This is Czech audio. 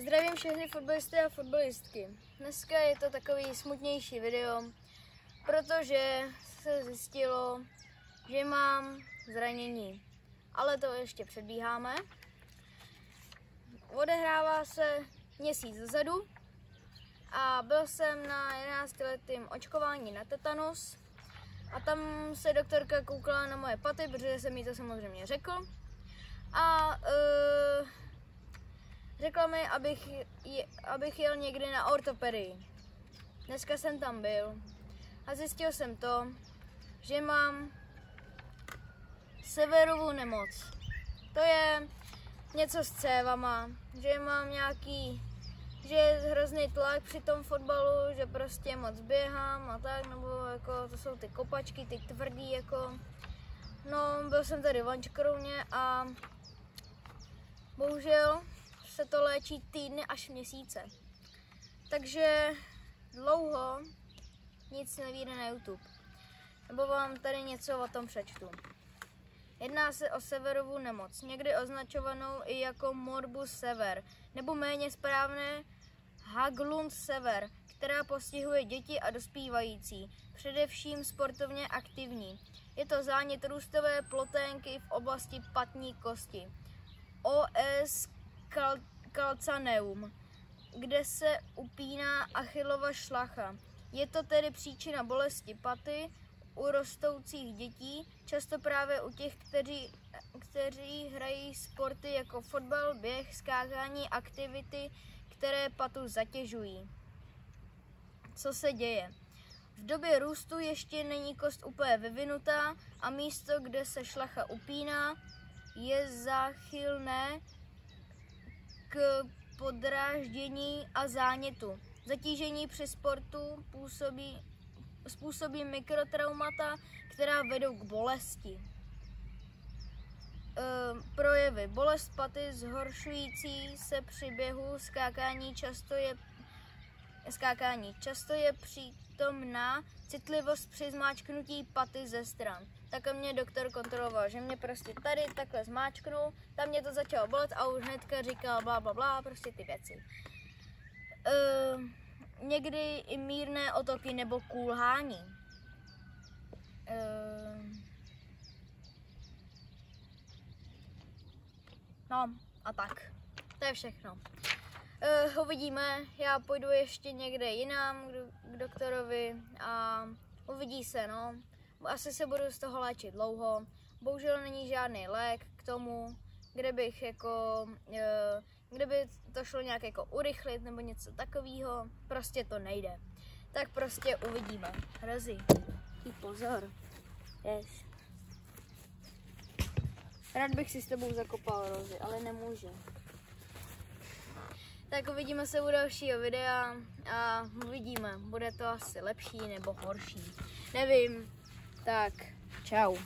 Zdravím všechny fotbalisty a fotbalistky. Dneska je to takový smutnější video, protože se zjistilo, že mám zranění. Ale to ještě předbíháme. Odehrává se měsíc dozadu a byl jsem na 11letém očkování na tetanus a tam se doktorka koukala na moje paty, protože jsem jí to samozřejmě řekl. A řekla mi, abych jel někdy na ortopedii. Dneska jsem tam byl a zjistil jsem to, že mám Severovu nemoc. To je něco s cévama, že mám že je hrozný tlak při tom fotbalu, že prostě moc běhám a tak, nebo jako to jsou ty kopačky, ty tvrdý jako. No, byl jsem tady v Lančkrouně a bohužel se to léčí týdny až měsíce. Takže dlouho nic nevyjde na YouTube. Nebo vám tady něco o tom přečtu. Jedná se o Severovu nemoc, někdy označovanou i jako morbus sever, nebo méně správné Haglund sever, která postihuje děti a dospívající, především sportovně aktivní. Je to zánět růstové ploténky v oblasti patní kosti. OS calcaneum, kde se upíná Achillova šlacha. Je to tedy příčina bolesti paty u rostoucích dětí, často právě u těch, kteří hrají sporty jako fotbal, běh, skákání, aktivity, které patu zatěžují. Co se děje? V době růstu ještě není kost úplně vyvinutá a místo, kde se šlacha upíná, je záchylné k podráždění a zánětu. Zatížení při sportu způsobí mikrotraumata, která vedou k bolesti. Projevy. Bolest paty zhoršující se při běhu, často je přítomná citlivost při zmáčknutí paty ze stran. Tak mě doktor kontroloval, že mě prostě tady takhle zmáčknul, tam mě to začalo bolet a už hnedka říkal blá blá blá, prostě ty věci. Někdy i mírné otoky nebo kulhání. No a tak, to je všechno. Uvidíme, já půjdu ještě někde jinam k doktorovi a uvidí se, no. Asi se budu z toho léčit dlouho. Bohužel není žádný lék k tomu, kde by to šlo nějak jako urychlit nebo něco takového, prostě to nejde. Tak prostě uvidíme. Rozi, ty pozor. Jež. Rád bych si s tebou zakopal, Rozi, ale nemůžu. Tak uvidíme se u dalšího videa a uvidíme, bude to asi lepší nebo horší. Nevím. Tak, čau.